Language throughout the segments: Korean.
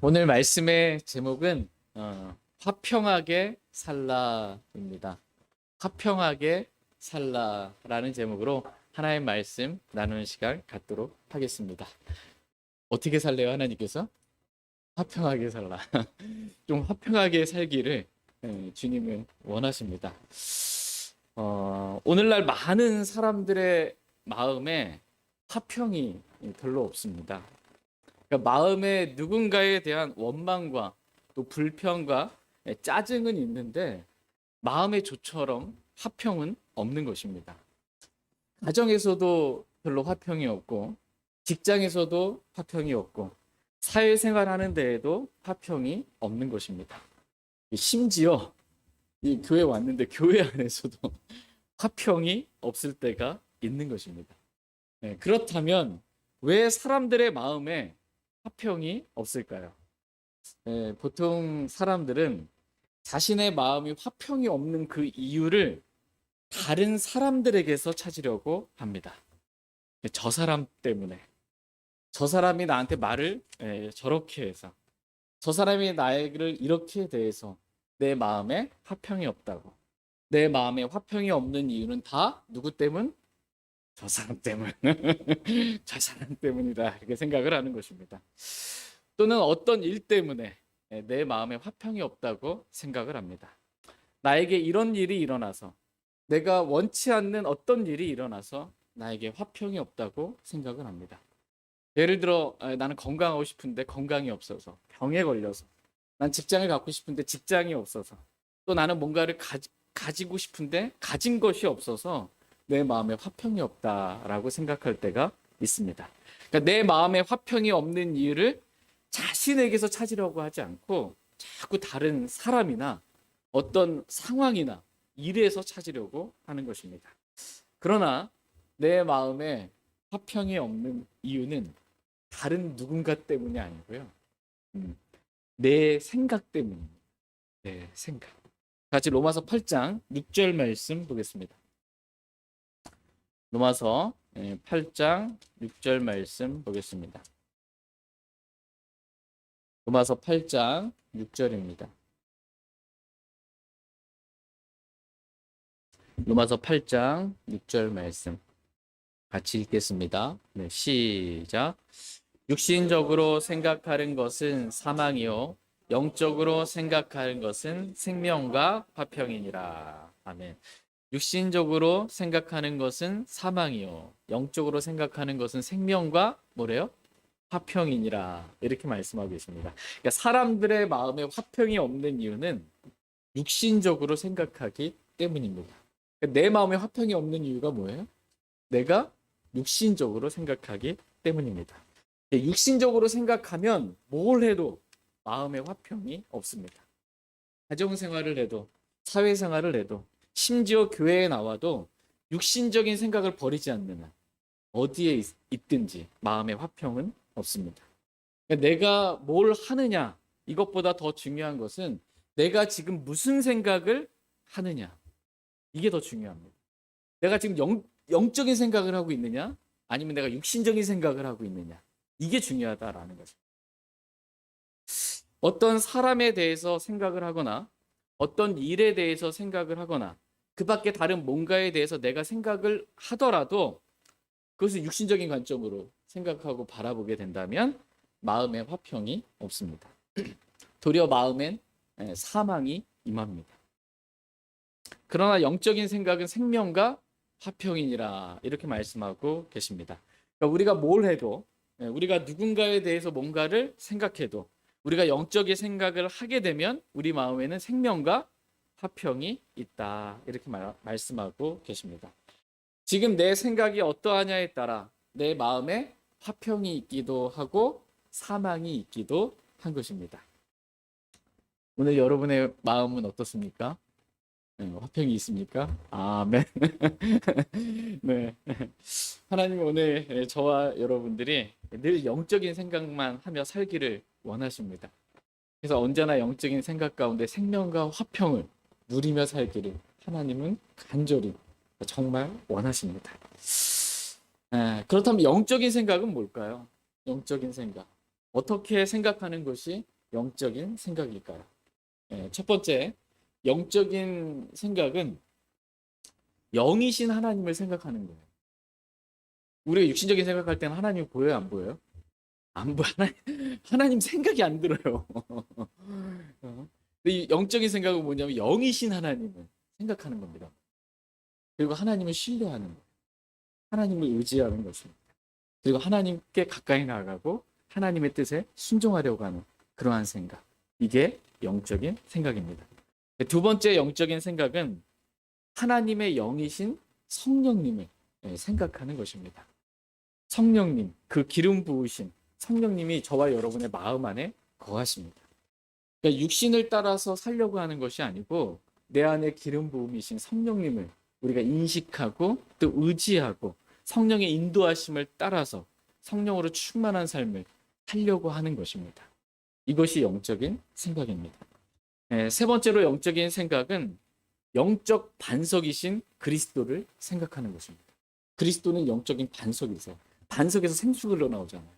오늘 말씀의 제목은 화평하게 살라입니다. 화평하게 살라라는 제목으로 하나의 말씀 나누는 시간 갖도록 하겠습니다. 어떻게 살래요, 하나님께서? 화평하게 살라. 좀 화평하게 살기를 주님은 원하십니다. 오늘날 많은 사람들의 마음에 화평이 별로 없습니다. 그러니까 마음에 누군가에 대한 원망과 또 불평과 짜증은 있는데 마음의 조처럼 화평은 없는 것입니다. 가정에서도 별로 화평이 없고 직장에서도 화평이 없고 사회생활 하는 데에도 화평이 없는 것입니다. 심지어 이 교회 왔는데 교회 안에서도 화평이 없을 때가 있는 것입니다. 그렇다면 왜 사람들의 마음에 화평이 없을까요? 보통 사람들은 자신의 마음이 화평이 없는 그 이유를 다른 사람들에게서 찾으려고 합니다. 저 사람 때문에, 저 사람이 나한테 말을 저렇게 해서, 저 사람이 나를 이렇게 대해서 내 마음에 화평이 없다고. 내 마음에 화평이 없는 이유는 다 누구 때문? 저 사람 때문. 저 사람 때문이다. 이렇게 생각을 하는 것입니다. 또는 어떤 일 때문에 내 마음에 화평이 없다고 생각을 합니다. 나에게 이런 일이 일어나서, 내가 원치 않는 어떤 일이 일어나서 나에게 화평이 없다고 생각을 합니다. 예를 들어 나는 건강하고 싶은데 건강이 없어서, 병에 걸려서, 난 직장을 갖고 싶은데 직장이 없어서, 또 나는 뭔가를 가지고 싶은데 가진 것이 없어서 내 마음에 화평이 없다라고 생각할 때가 있습니다. 그러니까 내 마음에 화평이 없는 이유를 자신에게서 찾으려고 하지 않고 자꾸 다른 사람이나 어떤 상황이나 일에서 찾으려고 하는 것입니다. 그러나 내 마음에 화평이 없는 이유는 다른 누군가 때문이 아니고요. 내 생각 때문입니다. 내 생각. 같이 로마서 8장 6절 말씀 보겠습니다. 로마서 8장 6절 말씀 보겠습니다. 로마서 8장 6절입니다. 로마서 8장 6절 말씀 같이 읽겠습니다. 네, 시작. 육신적으로 생각하는 것은 사망이요 영적으로 생각하는 것은 생명과 화평이니라. 아멘. 육신적으로 생각하는 것은 사망이요 영적으로 생각하는 것은 생명과 뭐래요? 화평이니라. 이렇게 말씀하고 계십니다. 그러니까 사람들의 마음에 화평이 없는 이유는 육신적으로 생각하기 때문입니다. 그러니까 내 마음에 화평이 없는 이유가 뭐예요? 내가 육신적으로 생각하기 때문입니다. 육신적으로 생각하면 뭘 해도 마음에 화평이 없습니다. 가정생활을 해도, 사회생활을 해도, 심지어 교회에 나와도 육신적인 생각을 버리지 않는 한 어디에 있든지 마음의 화평은 없습니다. 그러니까 내가 뭘 하느냐, 이것보다 더 중요한 것은 내가 지금 무슨 생각을 하느냐, 이게 더 중요합니다. 내가 지금 영적인 생각을 하고 있느냐, 아니면 내가 육신적인 생각을 하고 있느냐, 이게 중요하다라는 거죠. 어떤 사람에 대해서 생각을 하거나 어떤 일에 대해서 생각을 하거나 그 밖에 다른 뭔가에 대해서 내가 생각을 하더라도 그것을 육신적인 관점으로 생각하고 바라보게 된다면 마음에 화평이 없습니다. 도리어 마음엔 사망이 임합니다. 그러나 영적인 생각은 생명과 화평이니라 이렇게 말씀하고 계십니다. 그러니까 우리가 뭘 해도, 우리가 누군가에 대해서 뭔가를 생각해도, 우리가 영적인 생각을 하게 되면 우리 마음에는 생명과 화평이 있다 이렇게 말씀하고 계십니다. 지금 내 생각이 어떠하냐에 따라 내 마음에 화평이 있기도 하고 사망이 있기도 한 것입니다. 오늘 여러분의 마음은 어떻습니까? 화평이 있습니까? 아멘. 네. 하나님 오늘 저와 여러분들이 늘 영적인 생각만 하며 살기를 원하십니다. 그래서 언제나 영적인 생각 가운데 생명과 화평을 누리며 살기를 하나님은 간절히 정말 원하십니다. 그렇다면 영적인 생각은 뭘까요? 영적인 생각. 어떻게 생각하는 것이 영적인 생각일까요? 첫 번째, 영적인 생각은 영이신 하나님을 생각하는 거예요. 우리가 육신적인 생각할 때는 하나님 보여요, 안 보여요? 안 보여. 하나님 생각이 안 들어요. 근데 이 영적인 생각은 뭐냐면 영이신 하나님을 생각하는 겁니다. 그리고 하나님을 신뢰하는 거예요. 하나님을 의지하는 것입니다. 그리고 하나님께 가까이 나아가고 하나님의 뜻에 순종하려고 하는 그러한 생각. 이게 영적인 생각입니다. 두 번째 영적인 생각은 하나님의 영이신 성령님을 생각하는 것입니다. 성령님, 그 기름 부으신 성령님이 저와 여러분의 마음 안에 거하십니다. 그러니까 육신을 따라서 살려고 하는 것이 아니고 내 안에 기름 부음이신 성령님을 우리가 인식하고 또 의지하고 성령의 인도하심을 따라서 성령으로 충만한 삶을 살려고 하는 것입니다. 이것이 영적인 생각입니다. 세 번째로 영적인 생각은 영적 반석이신 그리스도를 생각하는 것입니다. 그리스도는 영적인 반석이세요. 반석에서 생수가 흘러나오잖아요.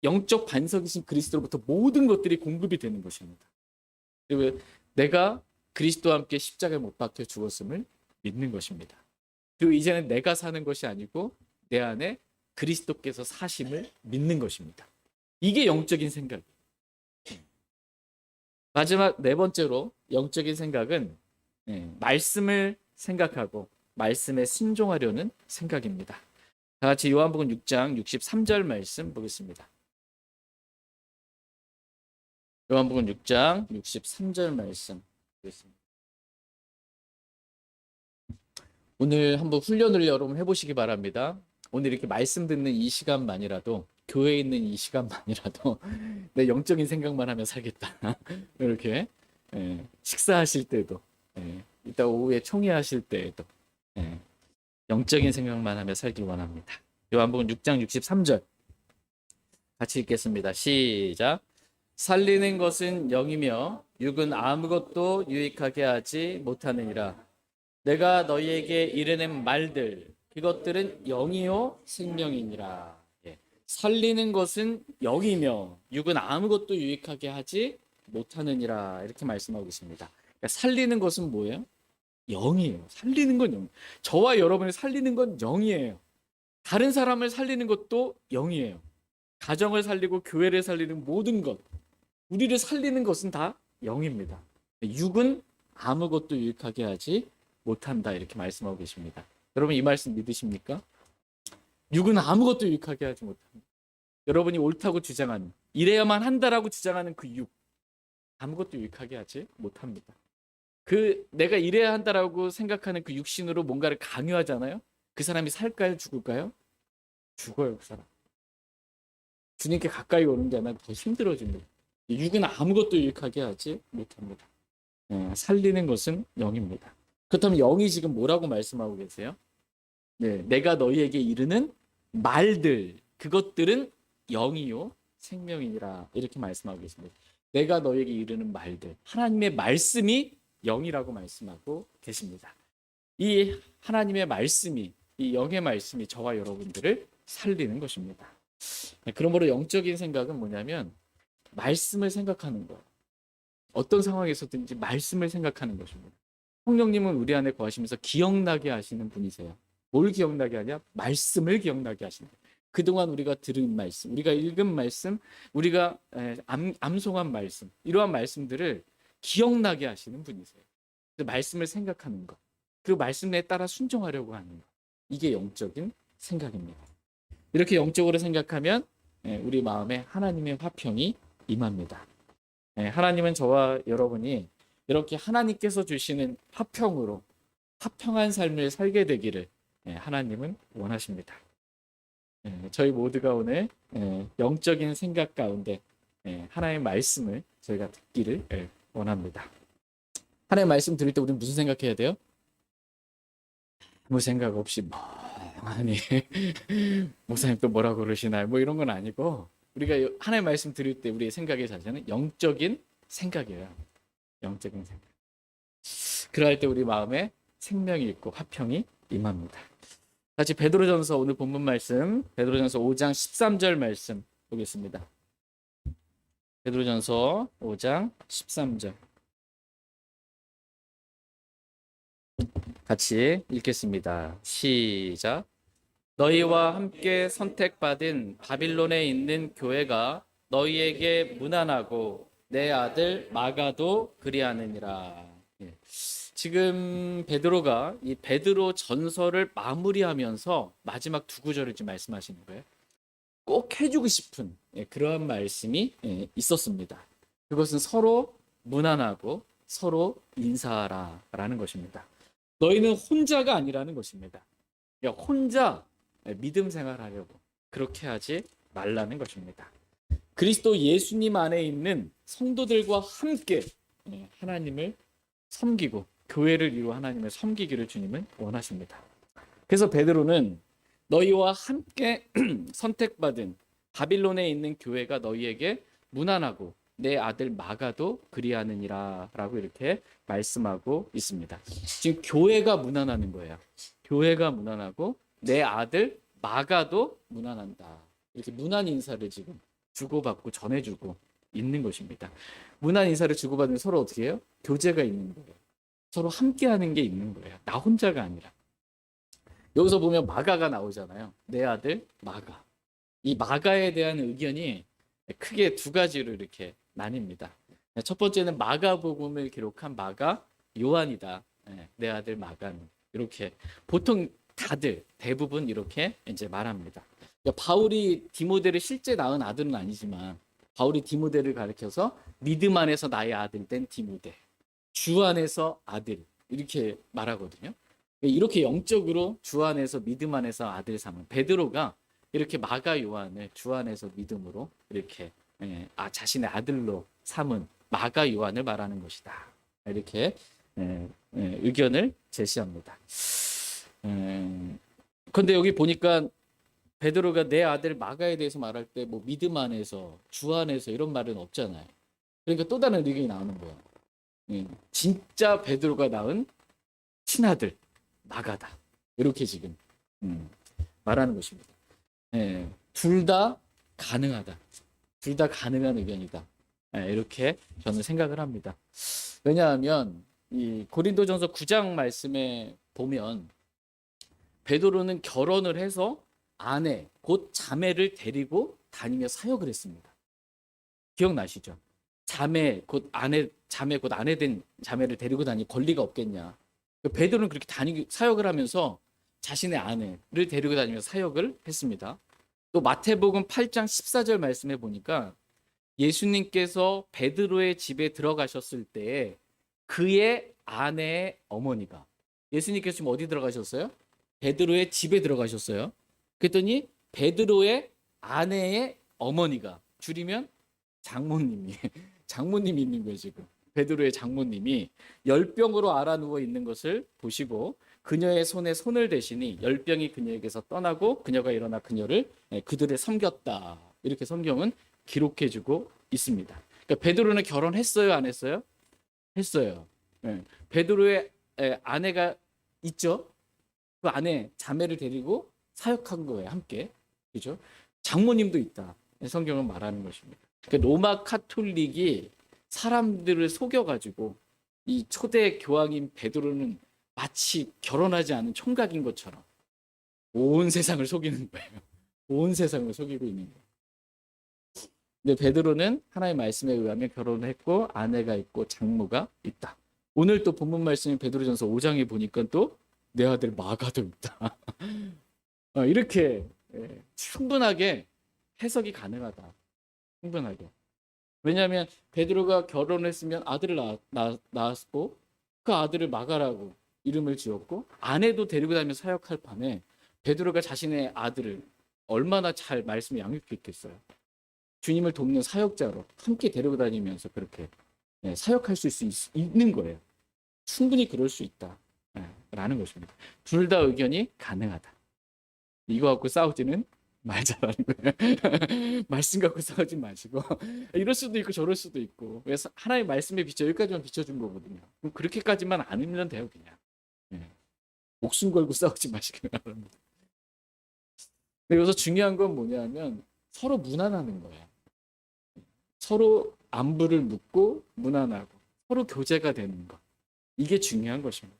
영적 반석이신 그리스도로부터 모든 것들이 공급이 되는 것입니다. 그리고 내가 그리스도와 함께 십자가에 못 박혀 죽었음을 믿는 것입니다. 그리고 이제는 내가 사는 것이 아니고 내 안에 그리스도께서 사심을 믿는 것입니다. 이게 영적인 생각이에요. 마지막 네 번째로 영적인 생각은 말씀을 생각하고 말씀에 순종하려는 생각입니다. 다 같이 요한복음 6장 63절 말씀 보겠습니다. 요한복음 6장 63절 말씀 보겠습니다. 오늘 한번 훈련을 여러분 해보시기 바랍니다. 오늘 이렇게 말씀 듣는 이 시간만이라도 교회에 있는 이 시간만이라도 내 영적인 생각만 하며 살겠다. 이렇게 식사하실 때도 이따 오후에 총회하실 때에도 영적인 생각만 하며 살길 원합니다. 요한복음 6장 63절 같이 읽겠습니다. 시작. 살리는 것은 영이며 육은 아무것도 유익하게 하지 못하느니라. 내가 너희에게 이르는 말들 그것들은 영이요 생명이니라. 살리는 것은 영이며 육은 아무것도 유익하게 하지 못하느니라. 이렇게 말씀하고 있습니다. 그러니까 살리는 것은 뭐예요? 영이에요. 살리는 건 영. 저와 여러분을 살리는 건 영이에요. 다른 사람을 살리는 것도 영이에요. 가정을 살리고 교회를 살리는 모든 것, 우리를 살리는 것은 다 영입니다. 육은 아무것도 유익하게 하지 못한다. 이렇게 말씀하고 계십니다. 여러분 이 말씀 믿으십니까? 육은 아무것도 유익하게 하지 못합니다. 여러분이 옳다고 주장하는, 이래야만 한다라고 주장하는 그 육, 아무것도 유익하게 하지 못합니다. 그 내가 이래야 한다라고 생각하는 그 육신으로 뭔가를 강요하잖아요. 그 사람이 살까요? 죽을까요? 죽어요. 그 사람. 주님께 가까이 오는 게 아니라 더 힘들어집니다. 육은 아무것도 유익하게 하지 못합니다. 살리는 것은 영입니다. 그렇다면 영이 지금 뭐라고 말씀하고 계세요? 내가 너희에게 이르는 말들 그것들은 영이요 생명이니라. 이렇게 말씀하고 계십니다. 내가 너희에게 이르는 말들, 하나님의 말씀이 영이라고 말씀하고 계십니다. 이 하나님의 말씀이, 이 영의 말씀이 저와 여러분들을 살리는 것입니다. 그러므로 영적인 생각은 뭐냐면 말씀을 생각하는 것. 어떤 상황에서든지 말씀을 생각하는 것입니다. 성령님은 우리 안에 거하시면서 기억나게 하시는 분이세요. 뭘 기억나게 하냐? 말씀을 기억나게 하시는 거예요. 그동안 우리가 들은 말씀, 우리가 읽은 말씀, 우리가 암송한 말씀, 이러한 말씀들을 기억나게 하시는 분이세요. 말씀을 생각하는 것, 그리고 말씀에 따라 순종하려고 하는 것. 이게 영적인 생각입니다. 이렇게 영적으로 생각하면 우리 마음에 하나님의 화평이 임합니다. 하나님은 저와 여러분이 이렇게 하나님께서 주시는 화평으로 화평한 삶을 살게 되기를 하나님은 원하십니다. 저희 모두가 오늘 영적인 생각 가운데 하나님의 말씀을 저희가 듣기를 원합니다. 하나님의 말씀 들을 때 우리는 무슨 생각해야 돼요? 아무 생각 없이 멍하니 목사님 또 뭐라고 그러시나요? 뭐 이런 건 아니고 우리가 하나님의 말씀 들을 때 우리의 생각의 자세는 영적인 생각이에요. 영적인 생각. 그럴 때 우리 마음에 생명이 있고 화평이 임합니다. 같이 베드로전서 오늘 본문 말씀 베드로전서 5장 13절 말씀 보겠습니다. 베드로전서 5장 13절 같이 읽겠습니다. 시작. 너희와 함께 선택받은 바빌론에 있는 교회가 너희에게 문안하고 내 아들 마가도 그리하느니라. 예. 지금 베드로가 이 베드로 전서를 마무리하면서 마지막 두 구절을 지금 말씀하시는 거예요. 꼭 해주고 싶은 그러한 말씀이 있었습니다. 그것은 서로 문안하고 서로 인사하라라는 것입니다. 너희는 혼자가 아니라는 것입니다. 그러니까 혼자 믿음 생활하려고 그렇게 하지 말라는 것입니다. 그리스도 예수님 안에 있는 성도들과 함께 하나님을 섬기고 교회를 이루어 하나님을 섬기기를 주님은 원하십니다. 그래서 베드로는 너희와 함께 선택받은 바빌론에 있는 교회가 너희에게 문안하고 내 아들 마가도 그리하느니라 라고 이렇게 말씀하고 있습니다. 지금 교회가 문안하는 거예요. 교회가 문안하고 내 아들 마가도 문안한다. 이렇게 문안 인사를 지금 주고받고 전해주고 있는 것입니다. 문안 인사를 주고받으면 서로 어떻게 해요? 교제가 있는 거예요. 서로 함께하는 게 있는 거예요. 나 혼자가 아니라. 여기서 보면 마가가 나오잖아요. 내 아들 마가. 이 마가에 대한 의견이 크게 두 가지로 이렇게 나뉩니다. 첫 번째는 마가복음을 기록한 마가 요한이다. 내 아들 마가는 이렇게 보통 다들 대부분 이렇게 이제 말합니다. 그러니까 바울이 디모데를 실제 낳은 아들은 아니지만 바울이 디모데를 가리켜서 믿음 안에서 나의 아들 된 디모데, 주 안에서 아들 이렇게 말하거든요. 이렇게 영적으로 주 안에서 믿음 안에서 아들 삼은 베드로가 이렇게 마가 요한을 주 안에서 믿음으로 이렇게 자신의 아들로 삼은 마가 요한을 말하는 것이다. 이렇게 의견을 제시합니다. 그런데 여기 보니까 베드로가 내 아들 마가에 대해서 말할 때 뭐 믿음 안에서 주 안에서 이런 말은 없잖아요. 그러니까 또 다른 의견이 나오는 거예요. 진짜 베드로가 낳은 친아들 마가다. 이렇게 지금 말하는 것입니다. 둘 다 가능하다. 둘 다 가능한 의견이다. 이렇게 저는 생각을 합니다. 왜냐하면 이 고린도전서 9장 말씀에 보면 베드로는 결혼을 해서 아내 곧 자매를 데리고 다니며 사역을 했습니다. 기억나시죠? 자매 곧 아내 된 자매를 데리고 다닐 권리가 없겠냐. 베드로는 그렇게 사역을 하면서 자신의 아내를 데리고 다니면서 사역을 했습니다. 또 마태복음 8장 14절 말씀에 보니까 예수님께서 베드로의 집에 들어가셨을 때 그의 아내의 어머니가 예수님께서 지금 어디 들어가셨어요? 베드로의 집에 들어가셨어요. 그랬더니 베드로의 아내의 어머니가 줄이면 장모님이 있는 거예요. 지금 베드로의 장모님이 열병으로 앓아 누워 있는 것을 보시고 그녀의 손에 손을 대시니 열병이 그녀에게서 떠나고 그녀가 일어나 그들을 섬겼다. 이렇게 성경은 기록해주고 있습니다. 그러니까 베드로는 결혼했어요, 안 했어요? 했어요. 베드로의 아내가 있죠. 그 아내 자매를 데리고 사역한 거예요, 함께. 그죠? 장모님도 있다. 성경은 말하는 것입니다. 그러니까 로마 카톨릭이 사람들을 속여가지고 이 초대 교황인 베드로는 마치 결혼하지 않은 총각인 것처럼 온 세상을 속이는 거예요. 온 세상을 속이고 있는 거예요. 근데 베드로는 하나님의 말씀에 의하면 결혼을 했고 아내가 있고 장모가 있다. 오늘 또 본문 말씀인 베드로전서 5장에 보니까 또 내 아들 마가도 있다. 이렇게 충분하게 해석이 가능하다. 충분하게. 왜냐하면 베드로가 결혼했으면 아들을 낳았고 그 아들을 마가라고 이름을 지었고 아내도 데리고 다니면서 사역할 판에 베드로가 자신의 아들을 얼마나 잘 말씀을 양육했겠어요. 주님을 돕는 사역자로 함께 데리고 다니면서 그렇게 사역할 수 있는 거예요. 충분히 그럴 수 있다. 라는 것입니다. 둘 다 의견이 가능하다. 이거 갖고 싸우지는 말자라는 거예요. 말씀 갖고 싸우지 마시고 이럴 수도 있고 저럴 수도 있고 그래서 하나의 말씀에 비춰 여기까지만 비춰준 거거든요. 그럼 그렇게까지만 안 하면 돼요. 그냥 목숨 걸고 싸우지 마시기 바랍니다. 여기서 중요한 건 뭐냐면 서로 무난하는 거예요. 서로 안부를 묻고 무난하고 서로 교제가 되는 것. 이게 중요한 것입니다.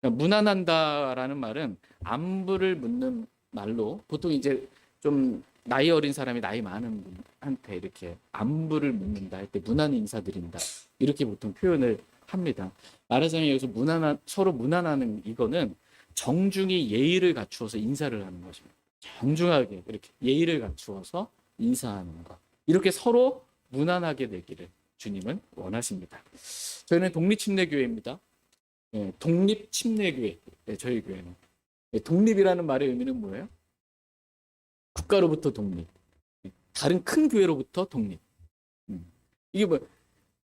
그러니까 무난한다라는 말은 안부를 묻는 말로 보통 이제 좀 나이 어린 사람이 나이 많은 분한테 이렇게 안부를 묻는다 할 때 무난 인사드린다 이렇게 보통 표현을 합니다. 말하자면 여기서 서로 무난하는 이거는 정중히 예의를 갖추어서 인사를 하는 것입니다. 정중하게 이렇게 예의를 갖추어서 인사하는 것. 이렇게 서로 무난하게 되기를 주님은 원하십니다. 저희는 독립침례교회입니다. 독립침례교회. 저희 교회는. 독립이라는 말의 의미는 뭐예요? 국가로부터 독립. 다른 큰 교회로부터 독립. 이게 뭐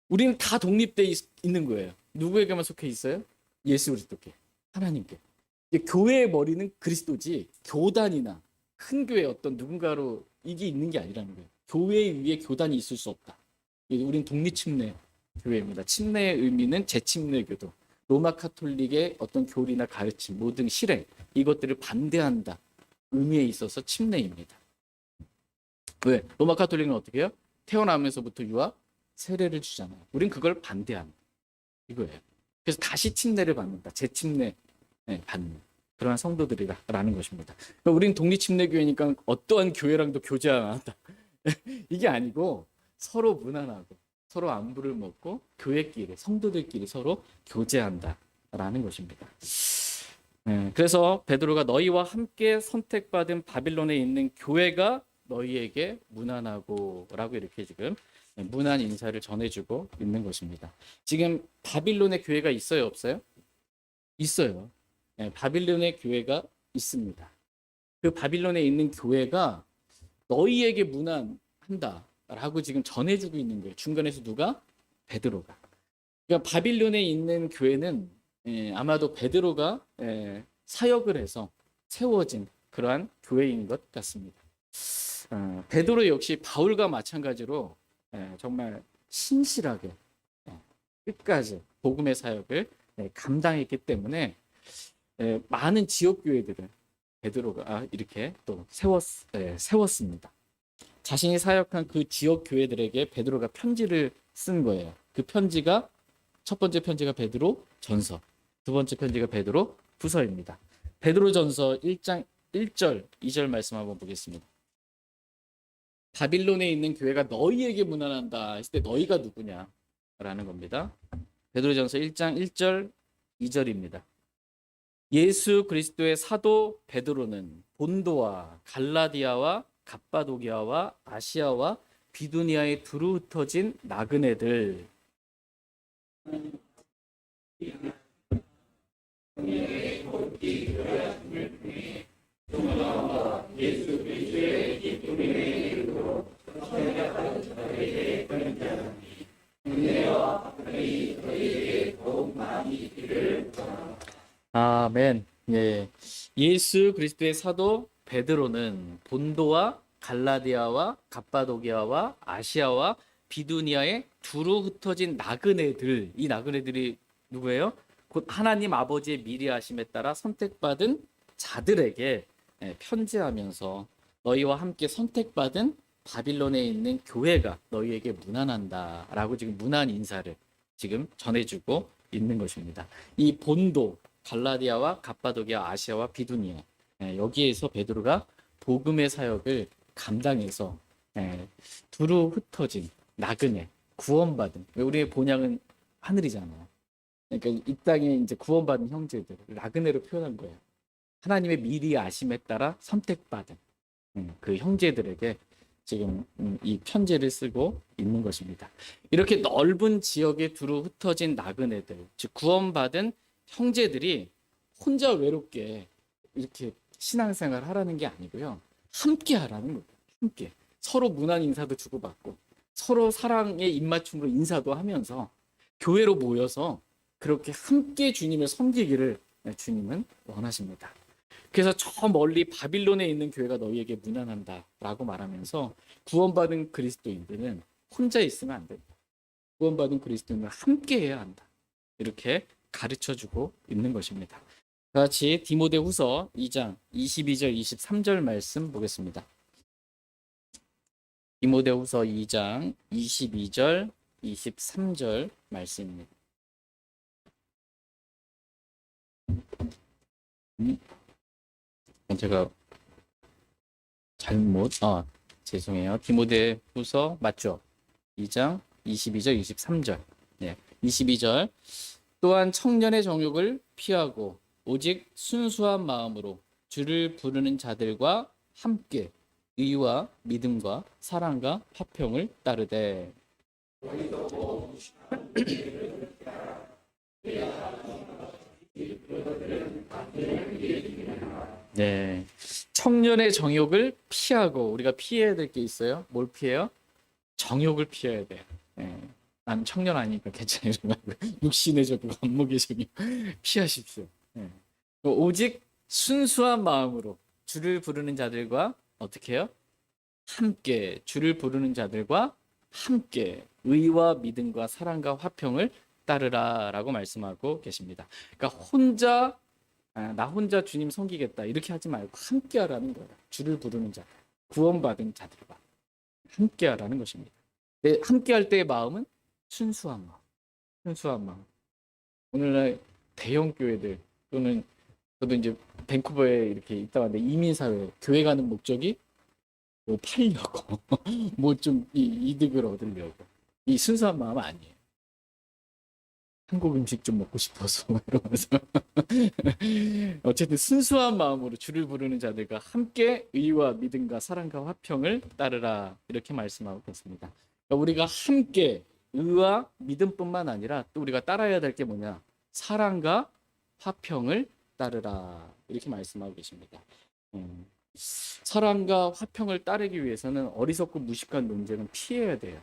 우리는 다 독립돼 있는 거예요. 누구에게만 속해 있어요? 예수 그리스도께, 하나님께. 교회의 머리는 그리스도지 교단이나 큰 교회 어떤 누군가로 이게 있는 게 아니라는 거예요. 교회 위에 교단이 있을 수 없다. 우리는 독립침례 교회입니다. 침례의 의미는 재침례교도, 로마 카톨릭의 어떤 교리나 가르침, 모든 실행 이것들을 반대한다. 의미에 있어서 침례입니다. 왜? 로마 카톨릭은 어떻게 해요? 태어나면서부터 유아 세례를 주잖아요. 우린 그걸 반대한다. 이거예요. 그래서 다시 침례를 받는다. 재침례 받는 그러한 성도들이라는 것입니다. 그러니까 우린 독립침례교회니까 어떠한 교회랑도 교제 안 한다. 이게 아니고 서로 무난하고 서로 안부를 묻고 교회끼리 성도들끼리 서로 교제한다라는 것입니다. 그래서 베드로가 너희와 함께 선택받은 바빌론에 있는 교회가 너희에게 무난하고라고 이렇게 지금 무난 인사를 전해주고 있는 것입니다. 지금 바빌론의 교회가 있어요, 없어요? 있어요. 바빌론의 교회가 있습니다. 그 바빌론에 있는 교회가 너희에게 무난한다라고 지금 전해주고 있는 거예요. 중간에서 누가? 베드로가. 그러니까 바빌론에 있는 교회는 아마도 베드로가 사역을 해서 세워진 그러한 교회인 것 같습니다. 베드로 역시 바울과 마찬가지로 정말 신실하게 끝까지 복음의 사역을 감당했기 때문에 많은 지역 교회들을 베드로가 이렇게 또 세웠습니다. 자신이 사역한 그 지역 교회들에게 베드로가 편지를 쓴 거예요. 그 편지가 첫 번째 편지가 베드로 전서, 두 번째 편지가 베드로 후서입니다. 베드로 전서 1장 1절, 2절 말씀 한번 보겠습니다. 바빌론에 있는 교회가 너희에게 무난한다 했을 때 너희가 누구냐? 라는 겁니다. 베드로전서 1장 1절, 2절입니다. 예수 그리스도의 사도 베드로는 본도와 갈라디아와 갑바도기아와 아시아와 비두니아에 두루 흩어진 나그네들 아멘. 예. 예수 그리스도의 사도 베드로는 본도와 갈라디아와 갑바도기아와 아시아와 비두니아에 두루 흩어진 나그네들. 이 나그네들이 누구예요? 곧 하나님 아버지의 미리하심에 따라 선택받은 자들에게 편지하면서 너희와 함께 선택받은 바빌론에 있는 교회가 너희에게 무난한다라고 지금 무난 인사를 지금 전해주고 있는 것입니다. 이 본도, 갈라디아와 갑바도기아, 아시아와 비두니아 여기에서 베드로가 복음의 사역을 감당해서 두루 흩어진 나그네, 구원받은, 우리의 본향은 하늘이잖아요. 그러니까 이 땅에 이제 구원받은 형제들 나그네로 표현한 거예요. 하나님의 미리 아심에 따라 선택받은 그 형제들에게 지금 이 편지를 쓰고 있는 것입니다. 이렇게 넓은 지역에 두루 흩어진 나그네들, 즉 구원받은 형제들이 혼자 외롭게 이렇게 신앙생활 하라는 게 아니고요. 함께 하라는 거예요. 함께. 서로 문안 인사도 주고받고 서로 사랑의 입맞춤으로 인사도 하면서 교회로 모여서 그렇게 함께 주님을 섬기기를 주님은 원하십니다. 그래서 저 멀리 바빌론에 있는 교회가 너희에게 무난한다라고 말하면서 구원받은 그리스도인들은 혼자 있으면 안 된다. 구원받은 그리스도인은 함께 해야 한다. 이렇게 가르쳐주고 있는 것입니다. 같이 디모데후서 2장 22절 23절 말씀 보겠습니다. 디모데후서 2장 22절, 23절 말씀입니다. 제가 죄송해요. 디모데후서 맞죠? 2장 22절, 23절. 네, 22절. 또한 청년의 정욕을 피하고 오직 순수한 마음으로 주를 부르는 자들과 함께 의와 믿음과 사랑과 화평을 따르되. 네, 청년의 정욕을 피하고, 우리가 피해야 될 게 있어요. 뭘 피해요? 정욕을 피해야 돼요. 네. 난 청년 아니니까 괜찮아요. 육신의 정욕, 안목의 정욕 피하십시오. 네. 오직 순수한 마음으로 주를 부르는 자들과 어떻게 해요? 함께, 주를 부르는 자들과 함께 의와 믿음과 사랑과 화평을 따르라 라고 말씀하고 계십니다. 그러니까 나 혼자 주님 섬기겠다 이렇게 하지 말고 함께 하라는 거예요. 주를 부르는 자들, 구원받은 자들과 함께 하라는 것입니다. 함께 할 때의 마음은 순수한 마음, 순수한 마음. 오늘날 대형 교회들 또는 저도 이제 밴쿠버에 이렇게 있다 왔는데, 이민사회 교회 가는 목적이 뭐 팔려고 뭐 좀 이득을 얻으려고, 이 순수한 마음 아니에요. 한국 음식 좀 먹고 싶어서 이러면서 어쨌든 순수한 마음으로 주를 부르는 자들과 함께 의와 믿음과 사랑과 화평을 따르라 이렇게 말씀하고 있습니다. 그러니까 우리가 함께 의와 믿음뿐만 아니라 또 우리가 따라야 될 게 뭐냐? 사랑과 화평을 따르라 이렇게 말씀하고 계십니다. 사랑과 화평을 따르기 위해서는 어리석고 무식한 논쟁은 피해야 돼요.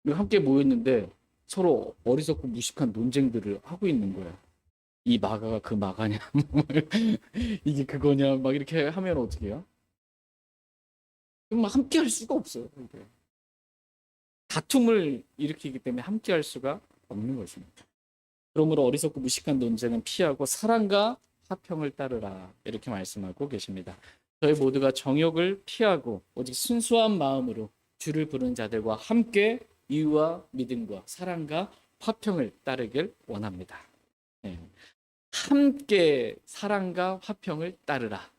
우리가 함께 모였는데 서로 어리석고 무식한 논쟁들을 하고 있는 거예요. 이 마가가 그 마가냐, 이게 그거냐, 막 이렇게 하면 어떻게 해요? 막 함께 할 수가 없어요. 이게. 다툼을 일으키기 때문에 함께 할 수가 없는 것입니다. 그러므로 어리석고 무식한 논쟁은 피하고 사랑과 화평을 따르라 이렇게 말씀하고 계십니다. 저희 모두가 정욕을 피하고 오직 순수한 마음으로 주를 부르는 자들과 함께 의와 믿음과 사랑과 화평을 따르길 원합니다. 네. 함께 사랑과 화평을 따르라.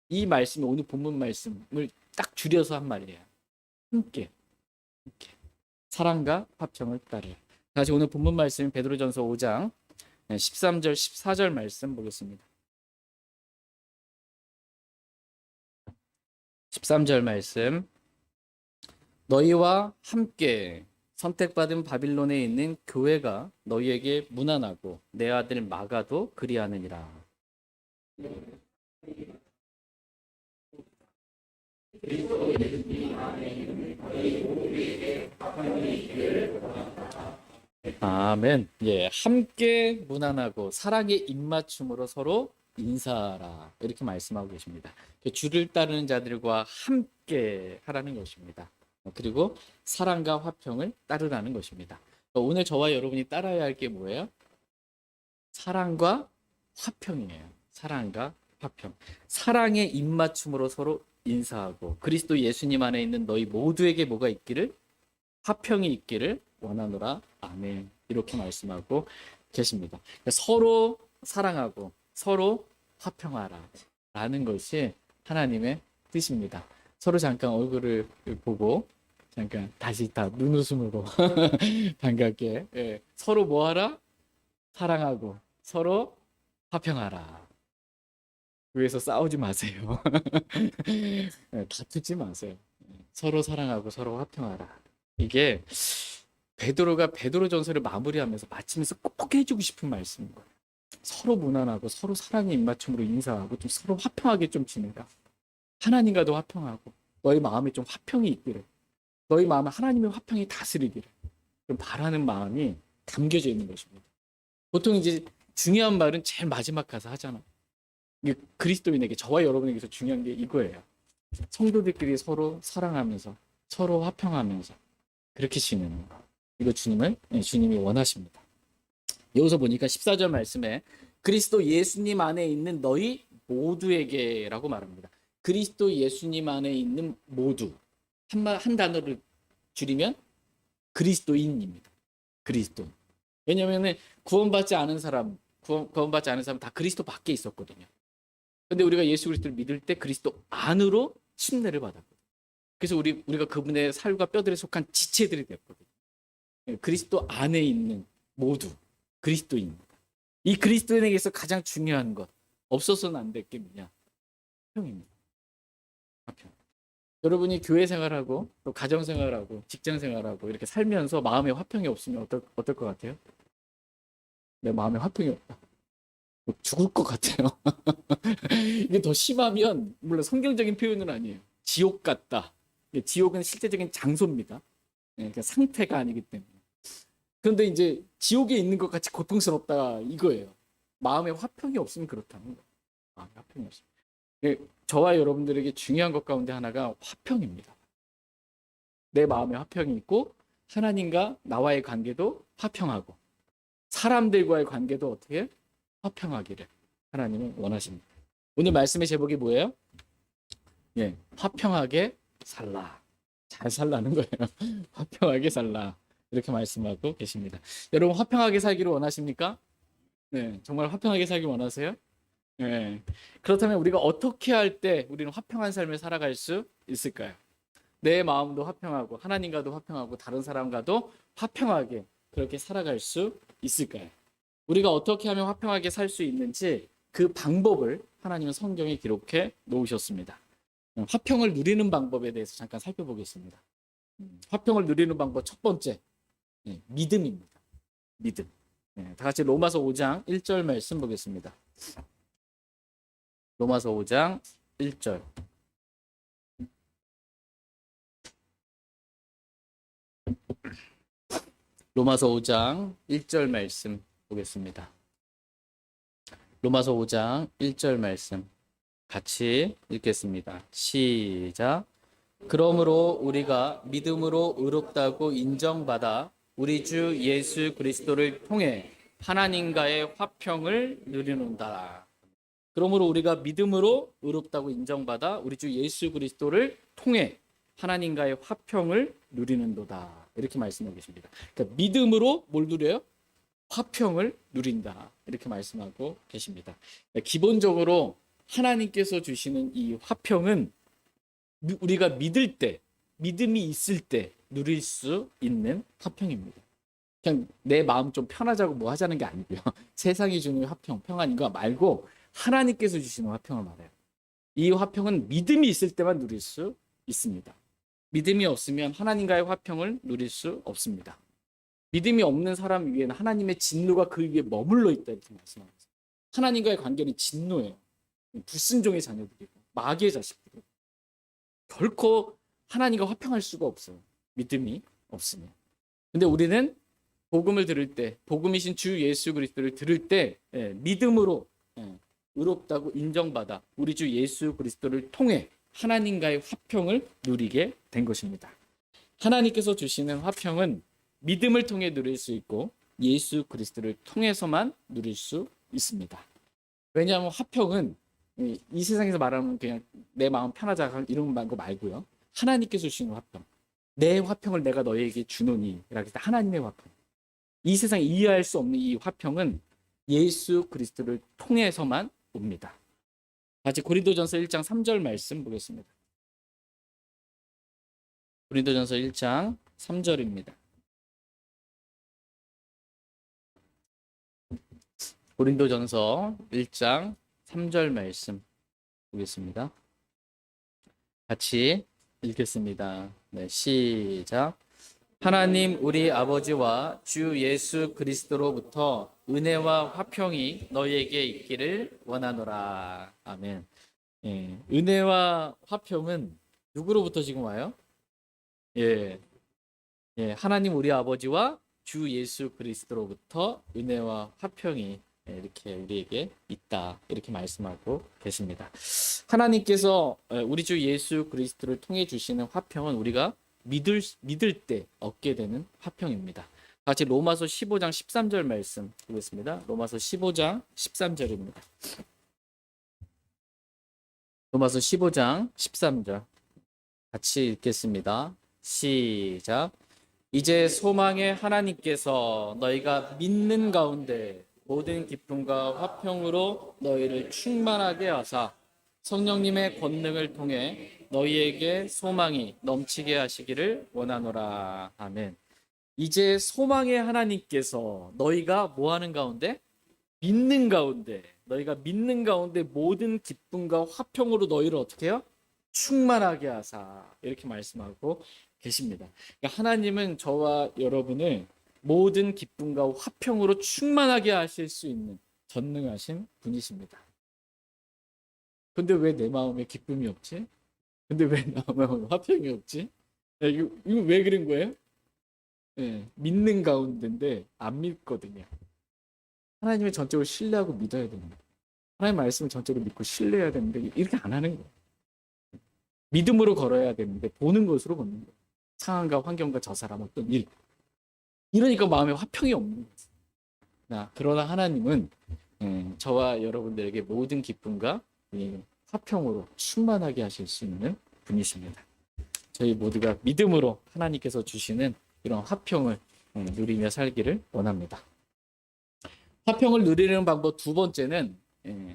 이 말씀이 오늘 본문 말씀을 딱 줄여서 한 말이에요. 함께 사랑과 화평을 따르라. 다시 오늘 본문 말씀 베드로전서 5장 13절 14절 말씀 보겠습니다. 13절 말씀. 너희와 함께 선택받은 바빌론에 있는 교회가 너희에게 문안하고 내 아들 마가도 그리하느니라. 아멘. 예, 함께 문안하고 사랑의 입맞춤으로 서로 인사하라 이렇게 말씀하고 계십니다. 주를 따르는 자들과 함께 하라는 것입니다. 그리고 사랑과 화평을 따르라는 것입니다. 오늘 저와 여러분이 따라야 할 게 뭐예요? 사랑과 화평이에요. 사랑과 화평. 사랑의 입맞춤으로 서로 인사하고 그리스도 예수님 안에 있는 너희 모두에게 뭐가 있기를? 화평이 있기를 원하노라. 아멘. 이렇게 말씀하고 계십니다. 서로 사랑하고 서로 화평하라 라는 것이 하나님의 뜻입니다. 서로 잠깐 얼굴을 보고 잠깐 다시 다 눈웃음으로 반갑게, 예. 서로 뭐하라? 사랑하고 서로 화평하라. 위에서 싸우지 마세요. 예, 다투지 마세요. 서로 사랑하고 서로 화평하라. 이게 베드로가 베드로전서를 마무리하면서 마치면서 꼭 해주고 싶은 말씀인 거예요. 서로 무난하고 서로 사랑의 입맞춤으로 인사하고 좀 서로 화평하게 좀 지내라. 하나님과도 화평하고 너희 마음에 좀 화평이 있기를, 너희 마음에 하나님의 화평이 다스리기를 좀 바라는 마음이 담겨져 있는 것입니다. 보통 이제 중요한 말은 제일 마지막 가서 하잖아. 이게 그리스도인에게, 저와 여러분에게서 중요한 게 이거예요. 성도들끼리 서로 사랑하면서 서로 화평하면서 그렇게 지내는 거. 이거 주님이 원하십니다. 여기서 보니까 14절 말씀에 그리스도 예수님 안에 있는 너희 모두에게라고 말합니다. 그리스도 예수님 안에 있는 모두, 한 단어를 줄이면 그리스도인입니다. 그리스도. 왜냐하면 구원받지 않은 사람 다 그리스도 밖에 있었거든요. 근데 우리가 예수 그리스도를 믿을 때 그리스도 안으로 침례를 받았거든요. 그래서 우리가 그분의 살과 뼈들에 속한 지체들이 됐거든요. 그리스도 안에 있는 모두 그리스도인입니다. 이 그리스도인에게서 가장 중요한 것, 없어서는 안 될 게 뭐냐? 화평입니다. 화평. 여러분이 교회 생활하고 또 가정 생활하고 직장 생활하고 이렇게 살면서 마음에 화평이 없으면 어떨 것 같아요? 내 마음에 화평이 없다. 죽을 것 같아요. 이게 더 심하면 물론 성경적인 표현은 아니에요. 지옥 같다. 지옥은 실제적인 장소입니다. 그러니까 상태가 아니기 때문에. 그런데 이제 지옥에 있는 것 같이 고통스럽다 이거예요. 마음에 화평이 없으면 그렇다는 거예요. 마음에 화평이 없으면. 저와 여러분들에게 중요한 것 가운데 하나가 화평입니다. 내 마음에 화평이 있고 하나님과 나와의 관계도 화평하고 사람들과의 관계도 어떻게 화평하기를 하나님은 원하십니다. 오늘 말씀의 제목이 뭐예요? 화평하게 살라. 잘 살라는 거예요. 화평하게 살라. 이렇게 말씀하고 계십니다. 여러분 화평하게 살기를 원하십니까? 네, 정말 화평하게 살기 원하세요? 네. 그렇다면 우리가 어떻게 할 때 우리는 화평한 삶을 살아갈 수 있을까요? 내 마음도 화평하고 하나님과도 화평하고 다른 사람과도 화평하게 그렇게 살아갈 수 있을까요? 우리가 어떻게 하면 화평하게 살 수 있는지 그 방법을 하나님은 성경에 기록해 놓으셨습니다. 화평을 누리는 방법에 대해서 잠깐 살펴보겠습니다. 화평을 누리는 방법 첫 번째, 믿음입니다. 믿음. 다 같이 로마서 5장 1절 말씀 보겠습니다. 로마서 5장 1절. 로마서 5장 1절 말씀 보겠습니다. 로마서 5장 1절 말씀 같이 읽겠습니다. 시작. 그러므로 우리가 믿음으로 의롭다고 인정받아 우리 주 예수 그리스도를 통해 하나님과의 화평을 누리는다. 그러므로 우리가 믿음으로 의롭다고 인정받아 우리 주 예수 그리스도를 통해 하나님과의 화평을 누리는도다. 이렇게 말씀하고 계십니다. 그러니까 믿음으로 뭘 누려요? 화평을 누린다. 이렇게 말씀하고 계십니다. 기본적으로 하나님께서 주시는 이 화평은 우리가 믿을 때, 믿음이 있을 때 누릴 수 있는 화평입니다. 그냥 내 마음 좀 편하자고 뭐 하자는 게 아니고요. 세상이 주는 화평, 평안인 거 말고 하나님께서 주시는 화평을 말해요. 이 화평은 믿음이 있을 때만 누릴 수 있습니다. 믿음이 없으면 하나님과의 화평을 누릴 수 없습니다. 믿음이 없는 사람 위에는 하나님의 진노가 그 위에 머물러 있다 이렇게 말씀합니다. 하나님과의 관계는 진노예요. 불순종의 자녀들이고 마귀의 자식들이고 결코 하나님과 화평할 수가 없어요. 믿음이 없으면. 근데 우리는 복음을 들을 때, 복음이신 주 예수 그리스도를 들을 때 믿음으로 의롭다고 인정받아 우리 주 예수 그리스도를 통해 하나님과의 화평을 누리게 된 것입니다. 하나님께서 주시는 화평은 믿음을 통해 누릴 수 있고 예수 그리스도를 통해서만 누릴 수 있습니다. 왜냐하면 화평은 이 세상에서 말하는 그냥 내 마음 편하자 이런 거 말고요. 하나님께서 주시는 화평. 내 화평을 내가 너에게 주노니 라고 했을 때 하나님의 화평. 이 세상에 이해할 수 없는 이 화평은 예수 그리스도를 통해서만 옵니다. 같이 고린도전서 1장 3절 말씀 보겠습니다. 고린도전서 1장 3절입니다. 고린도전서 1장 3절 말씀 보겠습니다. 같이 읽겠습니다. 네, 시작. 하나님 우리 아버지와 주 예수 그리스도로부터 은혜와 화평이 너희에게 있기를 원하노라. 아멘. 은혜와 화평은 누구로부터 지금 와요? 하나님 우리 아버지와 주 예수 그리스도로부터 은혜와 화평이 이렇게 우리에게 있다. 이렇게 말씀하고 계십니다. 하나님께서 우리 주 예수 그리스도를 통해 주시는 화평은 우리가 믿을 때 얻게 되는 화평입니다. 같이 로마서 15장 13절 말씀 보겠습니다. 로마서 15장 13절입니다. 로마서 15장 13절. 같이 읽겠습니다. 시작. 이제 소망의 하나님께서 너희가 믿는 가운데 모든 기쁨과 화평으로 너희를 충만하게 하사 성령님의 권능을 통해 너희에게 소망이 넘치게 하시기를 원하노라. 아멘. 이제 소망의 하나님께서 너희가 뭐 하는 가운데? 믿는 가운데, 너희가 믿는 가운데 모든 기쁨과 화평으로 너희를 어떻게 해요? 충만하게 하사. 이렇게 말씀하고 계십니다. 그러니까 하나님은 저와 여러분을 모든 기쁨과 화평으로 충만하게 하실 수 있는 전능하신 분이십니다. 근데 왜 내 마음에 기쁨이 없지? 근데 왜 내 마음에 화평이 없지? 이거 왜 그런 거예요? 네, 믿는 가운데인데 안 믿거든요. 하나님을 전적으로 신뢰하고 믿어야 됩니다. 하나님 말씀을 전적으로 믿고 신뢰해야 되는데 이렇게 안 하는 거예요. 믿음으로 걸어야 되는데 보는 것으로 걷는 거예요. 상황과 환경과 저 사람 어떤 일. 이러니까 마음에 화평이 없는 거예요. 그러나 하나님은 저와 여러분들에게 모든 기쁨과 화평으로 충만하게 하실 수 있는 분이십니다. 저희 모두가 믿음으로 하나님께서 주시는 이런 화평을 누리며 살기를 원합니다. 화평을 누리는 방법 두 번째는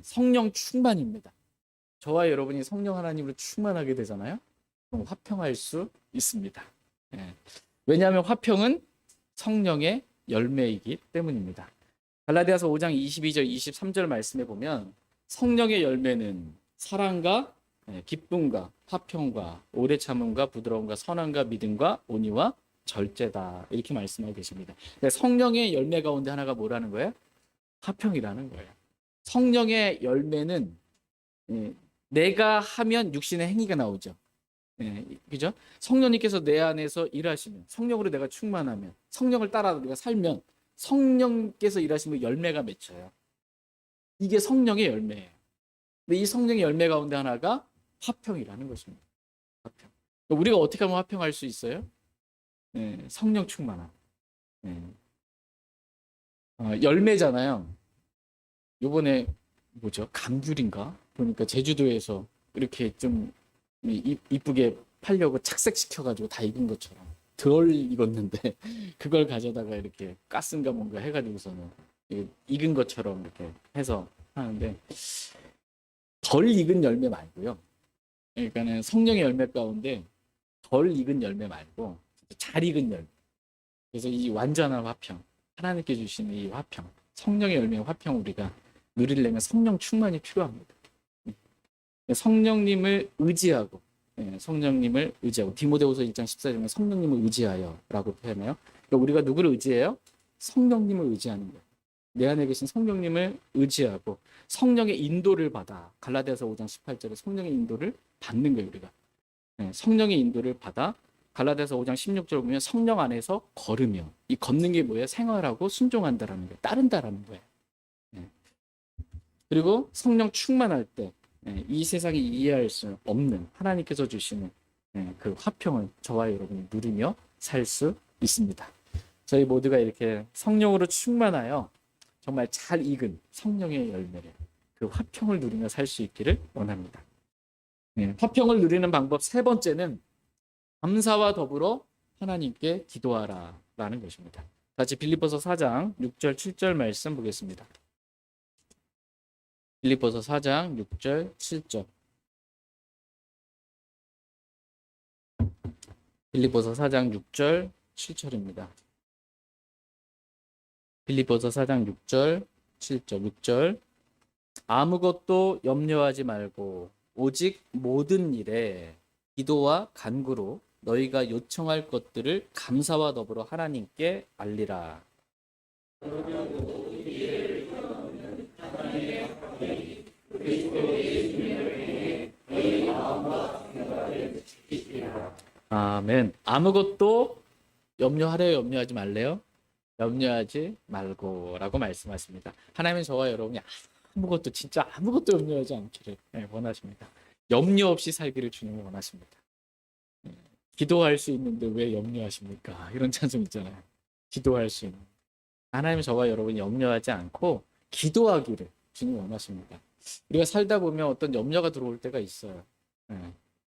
성령 충만입니다. 저와 여러분이 성령 하나님으로 충만하게 되잖아요. 그럼 화평할 수 있습니다. 왜냐하면 화평은 성령의 열매이기 때문입니다. 갈라디아서 5장 22절 23절 말씀에 보면 성령의 열매는 사랑과 기쁨과 화평과 오래 참음과 부드러움과 선함과 믿음과 온유와 절제다. 이렇게 말씀하고 계십니다. 성령의 열매 가운데 하나가 뭐라는 거예요? 화평이라는 거예요. 성령의 열매는 내가 하면 육신의 행위가 나오죠. 그죠? 성령님께서 내 안에서 일하시면, 성령으로 내가 충만하면, 성령을 따라 우리가 살면 성령께서 일하시면 열매가 맺혀요. 이게 성령의 열매예요. 근데 이 성령의 열매 가운데 하나가 화평이라는 것입니다. 화평. 우리가 어떻게 하면 화평할 수 있어요? 성령 충만함. 열매잖아요. 요번에 뭐죠? 감귤인가? 보니까 제주도에서 이렇게 좀 이쁘게 팔려고 착색시켜가지고 다 익은 것처럼 덜 익었는데 그걸 가져다가 이렇게 가스인가 뭔가 해가지고서는 익은 것처럼 이렇게 해서 하는데 덜 익은 열매 말고요. 그러니까는 성령의 열매 가운데 덜 익은 열매 말고 잘 익은 열매. 그래서 이 완전한 화평, 하나님께 주시는 이 화평, 성령의 열매의 화평 우리가 누리려면 성령 충만이 필요합니다. 성령님을 의지하고 성령님을 의지하고 디모데후서 1장 14절에 성령님을 의지하여라고 표현해요. 그러니까 우리가 누구를 의지해요? 성령님을 의지하는 거예요. 내 안에 계신 성령님을 의지하고 성령의 인도를 받아 갈라디아서 5장 18절에 성령의 인도를 받는 거예요. 우리가 성령의 인도를 받아 갈라디아서 5장 16절 보면 성령 안에서 걸으며 이 걷는 게 뭐예요? 생활하고 순종한다라는 거예요. 따른다라는 거예요. 그리고 성령 충만할 때 이 세상이 이해할 수 없는 하나님께서 주시는 그 화평을 저와 여러분이 누리며 살 수 있습니다. 저희 모두가 이렇게 성령으로 충만하여 정말 잘 익은 성령의 열매를 그 화평을 누리며 살 수 있기를 원합니다. 화평을 누리는 방법 세 번째는 감사와 더불어 하나님께 기도하라라는 것입니다. 같이 빌립보서 4장 6절 7절 말씀 보겠습니다. 빌립보서 4장 6절 7절. 빌립보서 4장 6절 7절입니다. 빌립보서 4장 6절 7절 6절. 아무것도 염려하지 말고 오직 모든 일에 기도와 간구로 너희가 요청할 것들을 감사와 더불어 하나님께 알리라. 아멘. 아무것도 염려하래요? 염려하지 말래요? 염려하지 말고라고 말씀하십니다. 하나님은 저와 여러분이 아무것도 진짜 아무것도 염려하지 않기를 원하십니다. 염려 없이 살기를 주님은 원하십니다. 기도할 수 있는데 왜 염려하십니까? 이런 찬송 있잖아요. 기도할 수 있는. 하나님은 저와 여러분이 염려하지 않고 기도하기를 주님 원하십니다. 우리가 살다 보면 어떤 염려가 들어올 때가 있어요.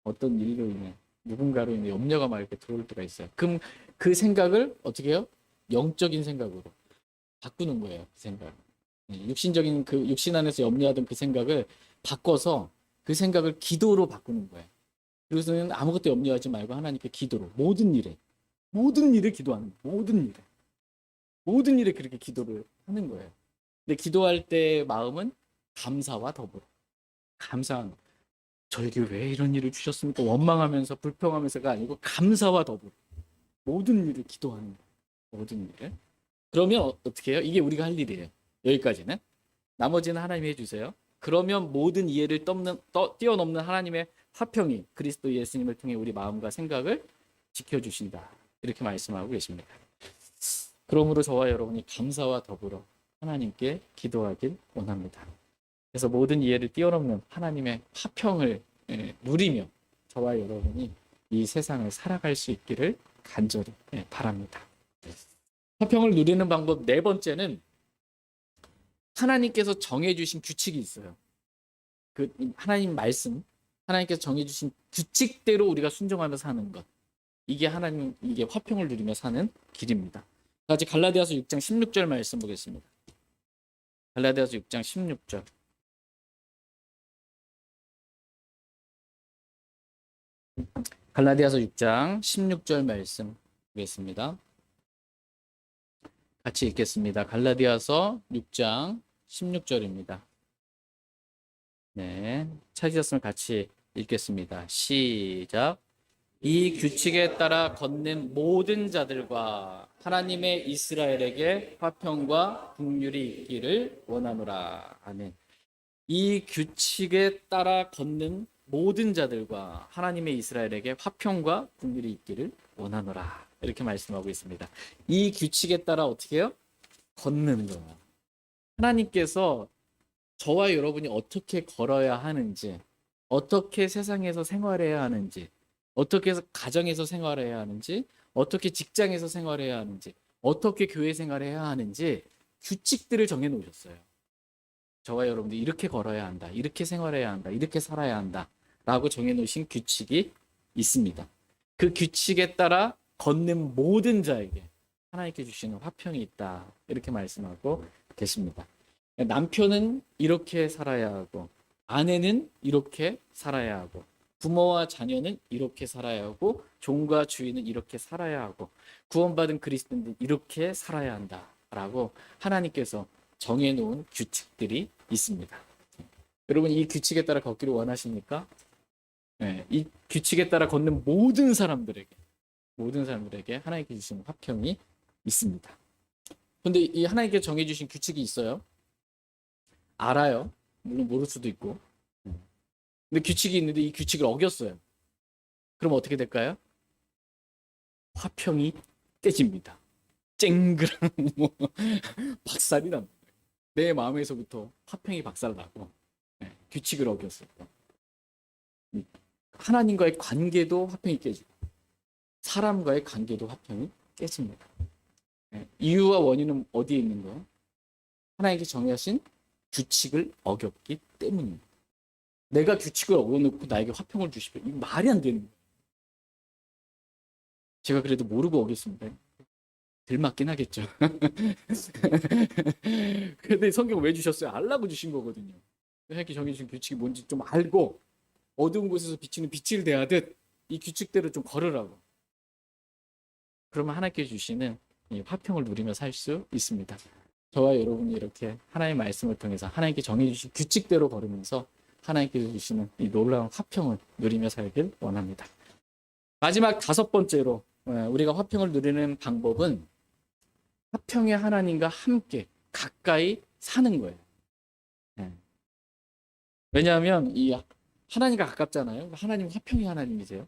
어떤 일로 인해 누군가로 인해 염려가 막 이렇게 들어올 때가 있어요. 그럼 그 생각을 어떻게 해요? 영적인 생각으로 바꾸는 거예요. 그 생각. 육신적인 그 육신 안에서 염려하던 그 생각을 바꿔서 그 생각을 기도로 바꾸는 거예요. 그래서는 아무것도 염려하지 말고 하나님께 기도로 모든 일에 기도하는 거예요. 모든 일에 그렇게 기도를 하는 거예요. 근데 기도할 때 마음은 감사와 더불어 감사한 거예요. 저에게 왜 이런 일을 주셨습니까? 원망하면서 불평하면서가 아니고 감사와 더불어 모든 일을 기도하는 거예요. 모든 일을. 그러면 어떻게 해요? 이게 우리가 할 일이에요. 여기까지는. 나머지는 하나님이 해주세요. 그러면 모든 이해를 뛰어넘는 하나님의 화평이 그리스도 예수님을 통해 우리 마음과 생각을 지켜주신다. 이렇게 말씀하고 계십니다. 그러므로 저와 여러분이 감사와 더불어 하나님께 기도하길 원합니다. 그래서 모든 이해를 뛰어넘는 하나님의 화평을 누리며 저와 여러분이 이 세상을 살아갈 수 있기를 간절히 바랍니다. 화평을 누리는 방법 네 번째는 하나님께서 정해주신 규칙이 있어요. 그 하나님 말씀, 하나님께서 정해주신 규칙대로 우리가 순종하며 사는 것. 이게 화평을 누리며 사는 길입니다. 같이 갈라디아서 6장 16절 말씀 보겠습니다. 갈라디아서 6장 16절. 갈라디아서 6장 16절 말씀 보겠습니다. 같이 읽겠습니다. 갈라디아서 6장 16절입니다. 네, 찾으셨으면 같이 읽겠습니다. 시작. 이 규칙에 따라 걷는 모든 자들과 하나님의 이스라엘에게 화평과 긍휼이 있기를 원하노라. 아멘. 이 규칙에 따라 걷는 모든 자들과 하나님의 이스라엘에게 화평과 긍휼이 있기를 원하노라. 이렇게 말씀하고 있습니다. 이 규칙에 따라 어떻게 해요? 걷는 거예요. 하나님께서 저와 여러분이 어떻게 걸어야 하는지, 어떻게 세상에서 생활해야 하는지, 어떻게 해서 가정에서 생활해야 하는지, 어떻게 직장에서 생활해야 하는지, 어떻게 교회 생활해야 하는지 규칙들을 정해 놓으셨어요. 저와 여러분들이 이렇게 걸어야 한다, 이렇게 생활해야 한다, 이렇게 살아야 한다 라고 정해 놓으신 규칙이 있습니다. 그 규칙에 따라 걷는 모든 자에게 하나님께 주시는 화평이 있다, 이렇게 말씀하고 계십니다. 남편은 이렇게 살아야 하고, 아내는 이렇게 살아야 하고, 부모와 자녀는 이렇게 살아야 하고, 종과 주인은 이렇게 살아야 하고, 구원받은 그리스도인은 이렇게 살아야 한다라고 하나님께서 정해놓은 규칙들이 있습니다. 여러분, 이 규칙에 따라 걷기를 원하십니까? 네, 이 규칙에 따라 걷는 모든 사람들에게 하나님께 주시는 화평이 있습니다. 그런데 이 하나님께 정해주신 규칙이 있어요. 알아요. 물론 모를 수도 있고. 근데 규칙이 있는데 이 규칙을 어겼어요. 그럼 어떻게 될까요? 화평이 깨집니다. 쨍그랑 박살이 납니다. 내 마음에서부터 화평이 박살나고, 규칙을 어겼어요. 하나님과의 관계도 화평이 깨지고 사람과의 관계도 화평이 깨집니다. 이유와 원인은 어디에 있는 거예요? 하나님께 정하신 규칙을 어겼기 때문입니다. 내가 규칙을 어겨놓고 나에게 화평을 주시면 이 말이 안 되는 거예요. 제가 그래도 모르고 어겼습니다. 들맞긴 하겠죠. 근데 성경 왜 주셨어요? 알라고 주신 거거든요. 하나님께 정해주신 규칙이 뭔지 좀 알고 어두운 곳에서 비치는 빛을 대하듯 이 규칙대로 좀 걸으라고. 그러면 하나님께 주시는 이 화평을 누리며 살 수 있습니다. 저와 여러분이 이렇게 하나님의 말씀을 통해서 하나님께 정해주신 규칙대로 걸으면서 하나님께서 주시는 이 놀라운 화평을 누리며 살길 원합니다. 마지막 다섯 번째로 우리가 화평을 누리는 방법은 화평의 하나님과 함께 가까이 사는 거예요. 왜냐하면 이 하나님과 가깝잖아요. 하나님은 화평의 하나님이세요.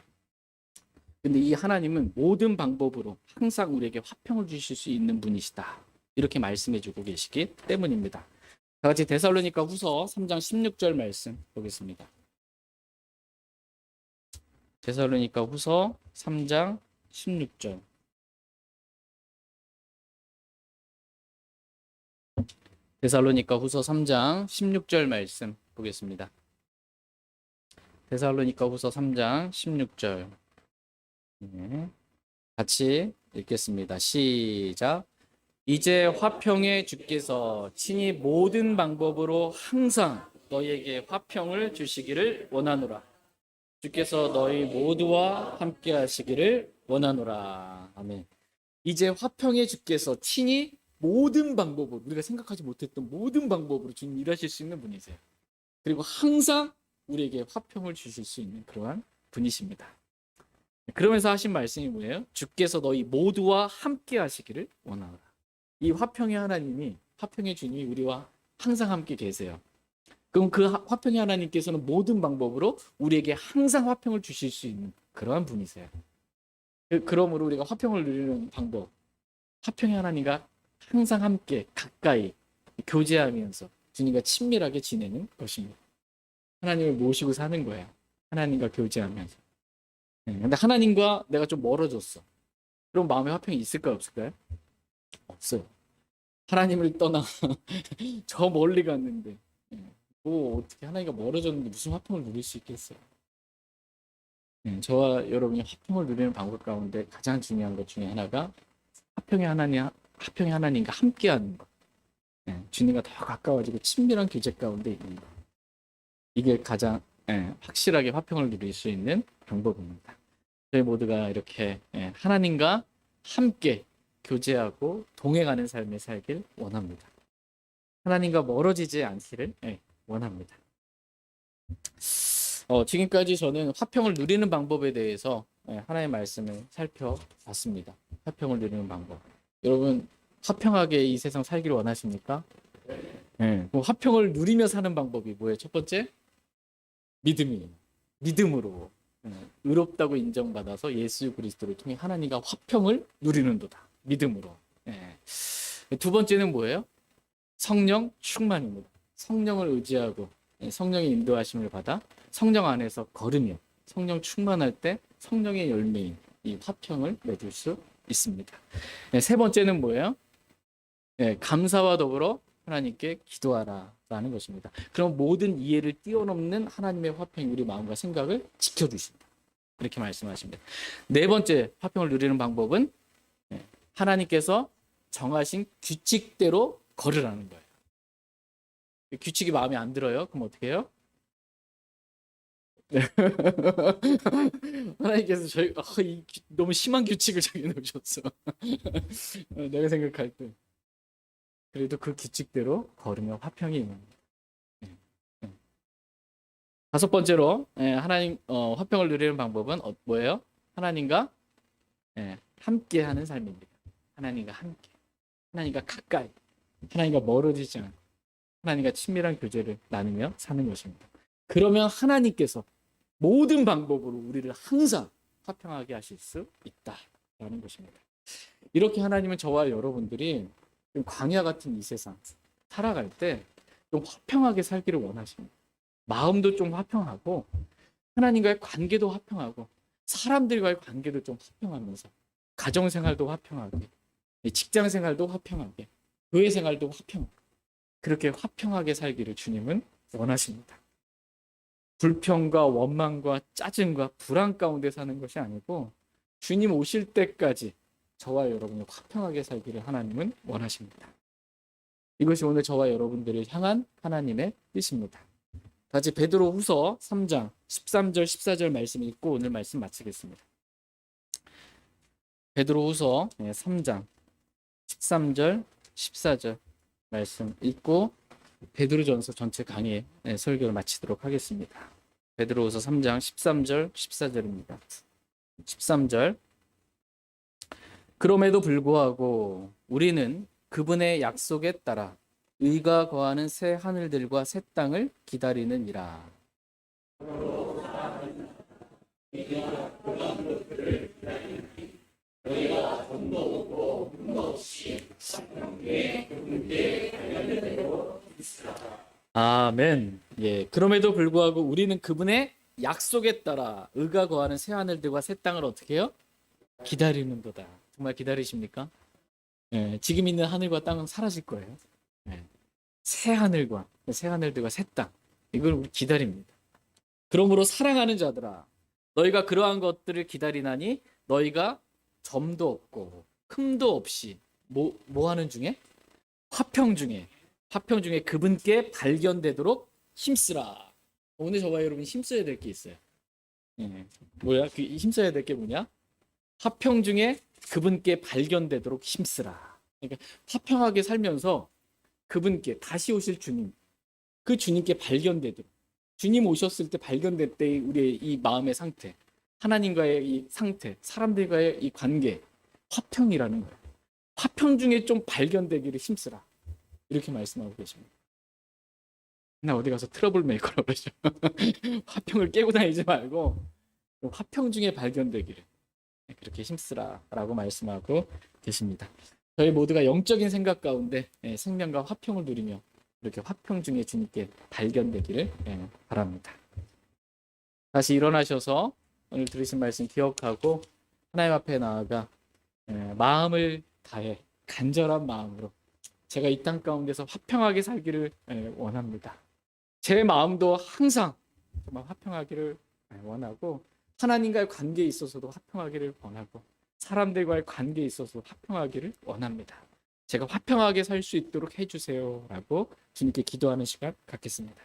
근데 이 하나님은 모든 방법으로 항상 우리에게 화평을 주실 수 있는 분이시다. 이렇게 말씀해주고 계시기 때문입니다. 다 같이 데살로니가 후서 3장 16절 말씀 보겠습니다. 데살로니가 후서 3장 16절. 데살로니가 후서 3장 16절 말씀 보겠습니다. 데살로니가 후서 3장 16절. 네. 같이 읽겠습니다. 시작. 이제 화평의 주께서 친히 모든 방법으로 항상 너희에게 화평을 주시기를 원하노라. 주께서 너희 모두와 함께 하시기를 원하노라. 아멘. 이제 화평의 주께서 친히 모든 방법으로, 우리가 생각하지 못했던 모든 방법으로 주님 일하실 수 있는 분이세요. 그리고 항상 우리에게 화평을 주실 수 있는 그러한 분이십니다. 그러면서 하신 말씀이 뭐예요? 주께서 너희 모두와 함께 하시기를 원하노라. 이 화평의 하나님이, 화평의 주님이 우리와 항상 함께 계세요. 그럼 그 화평의 하나님께서는 모든 방법으로 우리에게 항상 화평을 주실 수 있는 그러한 분이세요. 그러므로 우리가 화평을 누리는 방법, 화평의 하나님과 항상 함께 가까이 교제하면서 주님과 친밀하게 지내는 것입니다. 하나님을 모시고 사는 거예요. 하나님과 교제하면서. 근데 하나님과 내가 좀 멀어졌어. 그럼 마음에 화평이 있을까요, 없을까요? 없어요. 하나님을 떠나 저 멀리 갔는데 뭐 어떻게 하나님과 멀어졌는데 무슨 화평을 누릴 수 있겠어요? 저와 여러분이 화평을 누리는 방법 가운데 가장 중요한 것 중에 하나가 화평의 하나님과 함께하는 것. 주님과 더 가까워지고 친밀한 교제 가운데 있는 것. 이게 가장 확실하게 화평을 누릴 수 있는 방법입니다. 저희 모두가 이렇게 하나님과 함께 교제하고 동행하는 삶을 살길 원합니다. 하나님과 멀어지지 않기를 원합니다. 지금까지 저는 화평을 누리는 방법에 대해서 하나님의 말씀을 살펴봤습니다. 화평을 누리는 방법. 여러분 화평하게 이 세상 살기를 원하십니까? 그럼 화평을 누리며 사는 방법이 뭐예요? 첫 번째, 믿음이에요. 믿음으로 의롭다고 인정받아서 예수 그리스도를 통해 하나님과 화평을 누리는도다. 믿음으로. 두 번째는 뭐예요? 성령 충만입니다. 성령을 의지하고 성령의 인도하심을 받아 성령 안에서 걸으며 성령 충만할 때 성령의 열매인 이 화평을 맺을 수 있습니다. 세 번째는 뭐예요? 감사와 더불어 하나님께 기도하라라는 것입니다. 그럼 모든 이해를 뛰어넘는 하나님의 화평이 우리 마음과 생각을 지켜주신다. 그렇게 말씀하십니다. 네 번째 화평을 누리는 방법은 하나님께서 정하신 규칙대로 걸으라는 거예요. 규칙이 마음에 안 들어요? 그럼 어떻게 해요? 하나님께서 너무 심한 규칙을 정해놓으셨어. 내가 생각할 때. 그래도 그 규칙대로 걸으며 화평이 있는 거예요. 다섯 번째로 하나님 화평을 누리는 방법은 뭐예요? 하나님과 함께하는 삶입니다. 하나님과 함께, 하나님과 가까이, 하나님과 멀어지지 않고 하나님과 친밀한 교제를 나누며 사는 것입니다. 그러면 하나님께서 모든 방법으로 우리를 항상 화평하게 하실 수 있다라는 것입니다. 이렇게 하나님은 저와 여러분들이 좀 광야 같은 이 세상 살아갈 때 좀 화평하게 살기를 원하십니다. 마음도 좀 화평하고 하나님과의 관계도 화평하고 사람들과의 관계도 좀 화평하면서 가정생활도 화평하게, 직장생활도 화평하게, 교회생활도 화평하게, 그렇게 화평하게 살기를 주님은 원하십니다. 불평과 원망과 짜증과 불안 가운데 사는 것이 아니고 주님 오실 때까지 저와 여러분이 화평하게 살기를 하나님은 원하십니다. 이것이 오늘 저와 여러분들을 향한 하나님의 뜻입니다. 다시 베드로후서 3장 13절 14절 말씀 읽고 오늘 말씀 마치겠습니다. 베드로후서 3장 13절 14절 말씀 읽고 베드로전서 전체 강의 설교를 마치도록 하겠습니다. 베드로후서 3장 13절 14절입니다. 13절 그럼에도 불구하고 우리는 그분의 약속에 따라 의가 거하는 새 하늘들과 새 땅을 기다리느니라. 아멘. 그럼에도 불구하고 우리는 그분의 약속에 따라 의가 거하는 새 하늘들과 새 땅을 어떻게 해요? 기다리는도다. 정말 기다리십니까? 지금 있는 하늘과 땅은 사라질 거예요. 새 하늘들과 새 땅, 이걸 우리 기다립니다. 그러므로 사랑하는 자들아, 너희가 그러한 것들을 기다리나니 너희가 점도 없고 흠도 없이 뭐 하는 중에? 화평 중에 그분께 발견되도록 힘쓰라. 오늘 저와 여러분 힘써야 될 게 있어요. 예. 뭐야? 그 힘써야 될 게 뭐냐? 화평 중에 그분께 발견되도록 힘쓰라. 그러니까 화평하게 살면서 그분께 다시 오실 주님, 그 주님께 발견되도록, 주님 오셨을 때 발견될 때 우리의 이 마음의 상태, 하나님과의 이 상태, 사람들과의 이 관계, 화평이라는 거예요. 화평 중에 좀 발견되기를 힘쓰라. 이렇게 말씀하고 계십니다. 나 어디 가서 트러블 메이커라고 그러죠. 화평을 깨고 다니지 말고 화평 중에 발견되기를 그렇게 힘쓰라라고 말씀하고 계십니다. 저희 모두가 영적인 생각 가운데 생명과 화평을 누리며 이렇게 화평 중에 주님께 발견되기를 바랍니다. 다시 일어나셔서 오늘 들으신 말씀 기억하고 하나님 앞에 나아가 마음을 다해 간절한 마음으로 제가 이 땅 가운데서 화평하게 살기를 원합니다. 제 마음도 항상 정말 화평하기를 원하고 하나님과의 관계에 있어서도 화평하기를 원하고 사람들과의 관계에 있어서 화평하기를 원합니다. 제가 화평하게 살 수 있도록 해주세요라고 주님께 기도하는 시간 갖겠습니다.